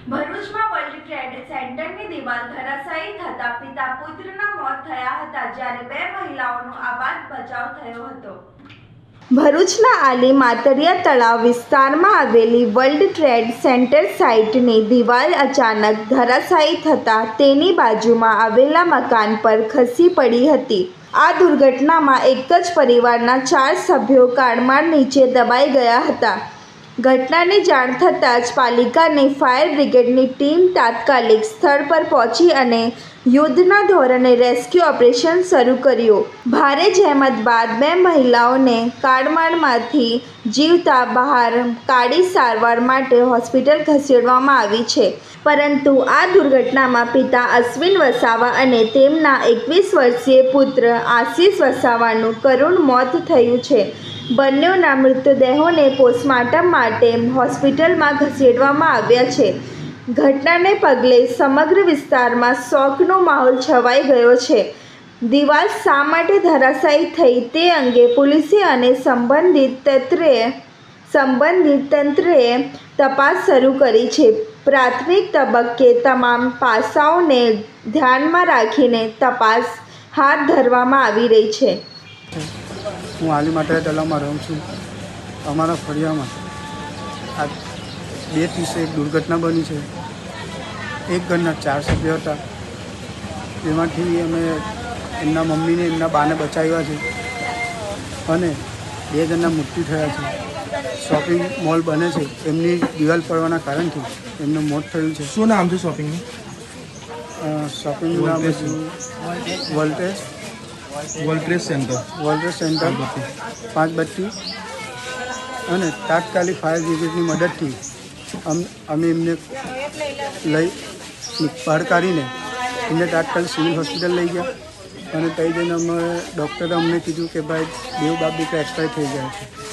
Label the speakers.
Speaker 1: ભરૂચમાં world trade સેન્ટરની દિવાલ ધરાશાયી થતા પિતા પુત્રના મોત થયા હતા, જ્યારે 2 મહિલાઓનો આબાદ બચાવ થયો હતો. ભરૂચના આલી માતરિયા તળાવ વિસ્તારમાં આવેલી વર્લ્ડ ટ્રેડ સેન્ટર સાઇટની દિવાલ અચાનક ધરાશાયી થતાં તેની બાજુમાં આવેલા મકાન પર ખસી પડી હતી. આ દુર્ઘટનામાં એક જ પરિવારના 4 સભ્યો કાળમાળ નીચે દબાઈ ગયા હતા. ઘટનાની જાણ થતાં જ પાલિકાની ફાયર બ્રિગેડની ટીમ તાત્કાલિક સ્થળ પર પહોંચી અને યુદ્ધના ધોરણે રેસ્ક્યુ ઓપરેશન શરૂ કર્યું. ભારે જહેમત બાદ 2 મહિલાઓને કાળમાળમાંથી જીવતા બહાર કાઢી સારવાર માટે હોસ્પિટલ ખસેડવામાં આવી છે. પરંતુ આ દુર્ઘટનામાં પિતા અશ્વિન વસાવા અને તેમના 21 વર્ષીય પુત્ર આશિષ વસાવાનું કરુણ મોત થયું છે. બંનેના મૃતદેહોને પોસ્ટમોર્ટમ માટે હોસ્પિટલમાં ખસેડવામાં આવ્યા છે. ઘટનાને પગલે સમગ્ર વિસ્તારમાં શોકનો માહોલ છવાઈ ગયો છે. દિવાલ શા માટે ધરાશાયી થઈ તે અંગે પોલીસે અને સંબંધિત તંત્રએ તપાસ શરૂ કરી છે. પ્રાથમિક તબક્કે તમામ પાસાઓને ધ્યાનમાં રાખીને તપાસ હાથ ધરવામાં આવી રહી છે.
Speaker 2: હું આલી માતરિયા તળાવમાં રહું છું. અમારા ફળિયામાં આ 2:30 એક દુર્ઘટના બની છે. એક ઘરના 4 સભ્યો હતા. તેમાંથી અમે એમના મમ્મીને એમના બાને બચાવ્યા છે અને 2 જણના મૃત્યુ થયા છે. શોપિંગ મોલ બને છે, એમની દિવાલ પડવાના કારણથી એમનું મોત થયું છે.
Speaker 3: શું નામ છે શોપિંગનું?
Speaker 2: શોપિંગનું નામ વોલ્ટેજ સેન્ટર 5 બત્તી. અને તાત્કાલિક ફાયર બ્રિગેડની મદદથી અમે એમને બહાર કાઢીને એમને તાત્કાલિક સિવિલ હોસ્પિટલ લઈ ગયા અને ત્યાં જઈને અમે ડૉક્ટરે અમને કીધું કે ભાઈ 2 બાપ દીકરા એક્સપાયર થઈ ગયા છે.